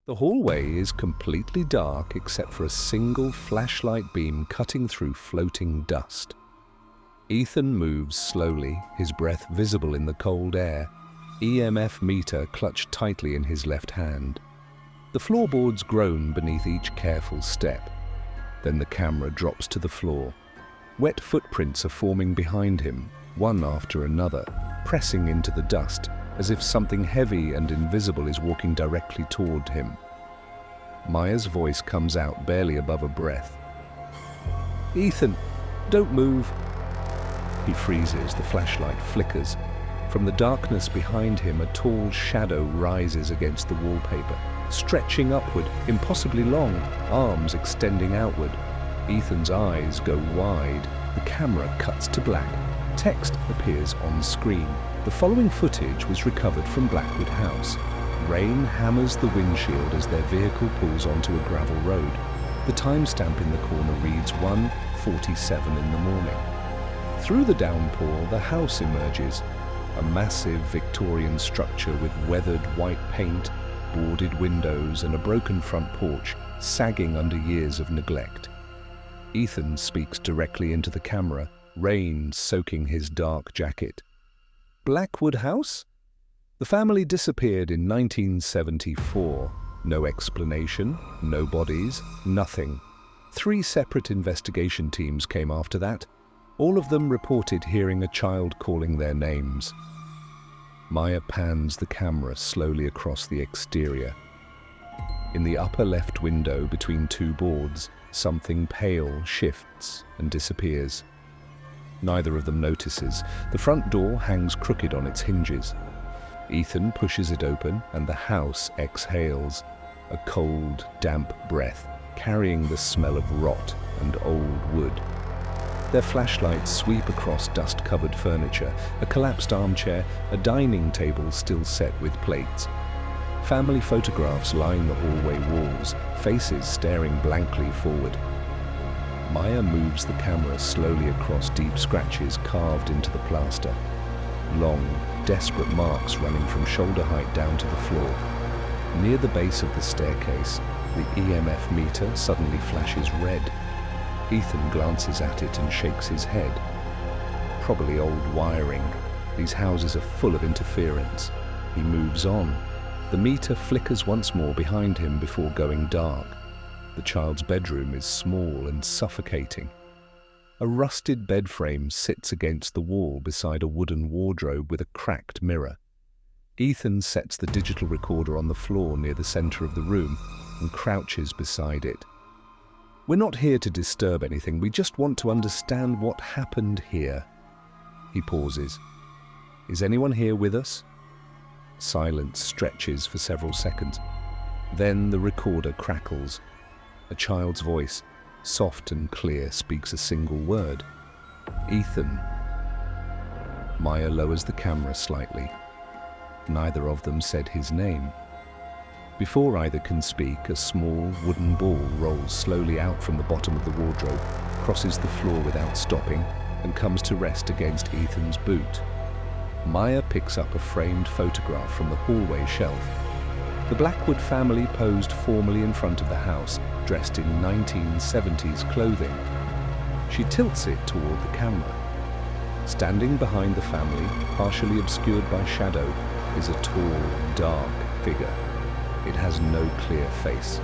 The hallway is completely dark except for a single flashlight beam cutting through floating dust. Ethan moves slowly, his breath visible in the cold air, EMF meter clutched tightly in his left hand. The floorboards groan beneath each careful step. Then the camera drops to the floor. Wet footprints are forming behind him, one after another, pressing into the dust, as if something heavy and invisible is walking directly toward him. Maya's voice comes out barely above a breath. "Ethan, don't move." He freezes, the flashlight flickers. From the darkness behind him, a tall shadow rises against the wallpaper, stretching upward, impossibly long, arms extending outward. Ethan's eyes go wide. The camera cuts to black. Text appears on screen. The following footage was recovered from Blackwood House. Rain hammers the windshield as their vehicle pulls onto a gravel road. The timestamp in the corner reads 1:47 in the morning. Through the downpour, the house emerges, a massive Victorian structure with weathered white paint, boarded windows, and a broken front porch sagging under years of neglect. Ethan speaks directly into the camera, rain soaking his dark jacket. "Blackwood House? The family disappeared in 1974. No explanation, no bodies, nothing. 3 separate investigation teams came after that. All of them reported hearing a child calling their names." Maya pans the camera slowly across the exterior. In the upper left window between 2 boards, something pale shifts and disappears. Neither of them notices. The front door hangs crooked on its hinges. Ethan pushes it open and the house exhales, a cold, damp breath, carrying the smell of rot and old wood. Their flashlights sweep across dust-covered furniture, a collapsed armchair, a dining table still set with plates. Family photographs line the hallway walls, faces staring blankly forward. Maya moves the camera slowly across deep scratches carved into the plaster. Long, desperate marks running from shoulder height down to the floor. Near the base of the staircase, the EMF meter suddenly flashes red. Ethan glances at it and shakes his head. Probably old wiring. These houses are full of interference. He moves on. The meter flickers once more behind him before going dark. The child's bedroom is small and suffocating. A rusted bed frame sits against the wall beside a wooden wardrobe with a cracked mirror. Ethan sets the digital recorder on the floor near the center of the room and crouches beside it. "We're not here to disturb anything, we just want to understand what happened here." He pauses. "Is anyone here with us?" Silence stretches for several seconds. Then the recorder crackles. A child's voice, soft and clear, speaks a single word. "Ethan." Maya lowers the camera slightly. Neither of them said his name. Before either can speak, a small wooden ball rolls slowly out from the bottom of the wardrobe, crosses the floor without stopping, and comes to rest against Ethan's boot. Maya picks up a framed photograph from the hallway shelf. The Blackwood family posed formally in front of the house, dressed in 1970s clothing. She tilts it toward the camera. Standing behind the family, partially obscured by shadow, is a tall, dark figure. It has no clear face.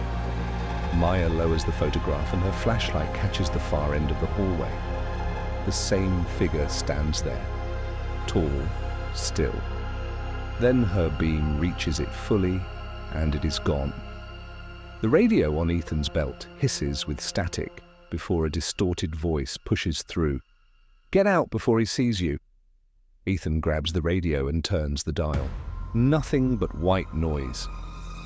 Maya lowers the photograph and her flashlight catches the far end of the hallway. The same figure stands there, tall, still. Then her beam reaches it fully, and it is gone. The radio on Ethan's belt hisses with static before a distorted voice pushes through. "Get out before he sees you." Ethan grabs the radio and turns the dial. Nothing but white noise.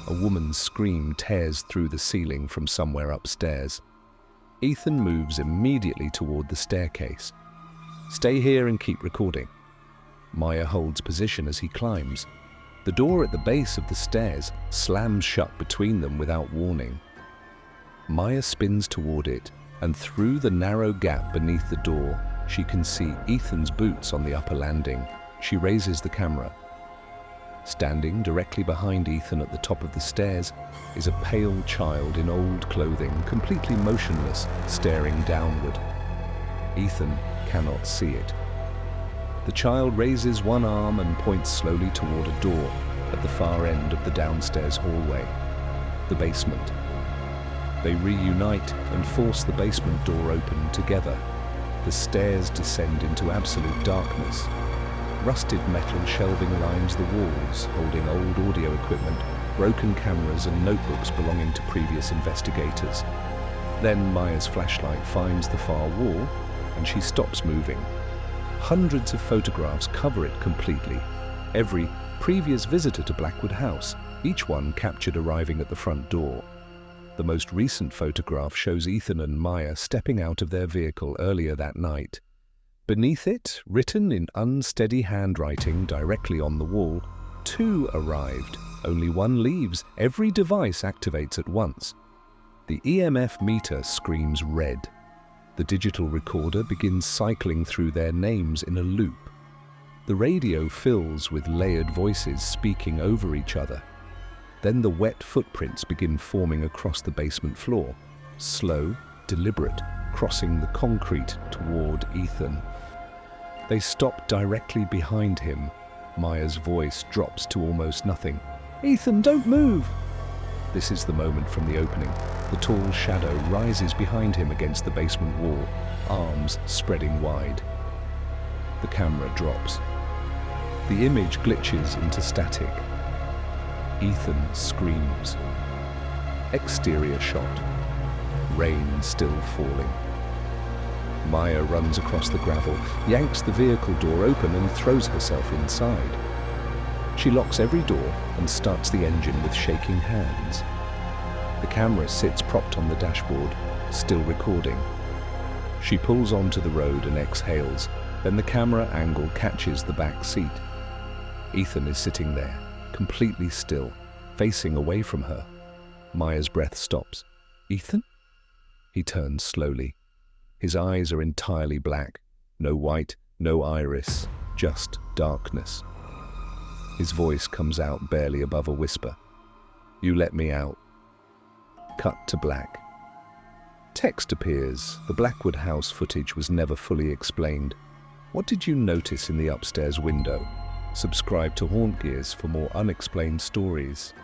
A woman's scream tears through the ceiling from somewhere upstairs. Ethan moves immediately toward the staircase. "Stay here and keep recording." Maya holds position as he climbs. The door at the base of the stairs slams shut between them without warning. Maya spins toward it, and through the narrow gap beneath the door, she can see Ethan's boots on the upper landing. She raises the camera. Standing directly behind Ethan at the top of the stairs is a pale child in old clothing, completely motionless, staring downward. Ethan cannot see it. The child raises one arm and points slowly toward a door at the far end of the downstairs hallway, the basement. They reunite and force the basement door open together. The stairs descend into absolute darkness. Rusted metal shelving lines the walls, holding old audio equipment, broken cameras and notebooks belonging to previous investigators. Then Maya's flashlight finds the far wall, and she stops moving. Hundreds of photographs cover it completely. Every previous visitor to Blackwood House, each one captured arriving at the front door. The most recent photograph shows Ethan and Maya stepping out of their vehicle earlier that night. Beneath it, written in unsteady handwriting directly on the wall, 2 arrived. Only 1 leaves. Every device activates at once. The EMF meter screams red. The digital recorder begins cycling through their names in a loop. The radio fills with layered voices speaking over each other. Then the wet footprints begin forming across the basement floor, slow, deliberate, crossing the concrete toward Ethan. They stop directly behind him. Maya's voice drops to almost nothing. "Ethan, don't move!" This is the moment from the opening. The tall shadow rises behind him against the basement wall, arms spreading wide. The camera drops. The image glitches into static. Ethan screams. Exterior shot. Rain still falling. Maya runs across the gravel, yanks the vehicle door open and throws herself inside. She locks every door and starts the engine with shaking hands. The camera sits propped on the dashboard, still recording. She pulls onto the road and exhales, then the camera angle catches the back seat. Ethan is sitting there, completely still, facing away from her. Maya's breath stops. "Ethan?" He turns slowly. His eyes are entirely black. No white, no iris, just darkness. His voice comes out barely above a whisper. "You let me out." Cut to black. Text appears. The Blackwood House footage was never fully explained. What did you notice in the upstairs window? Subscribe to HauntGears for more unexplained stories.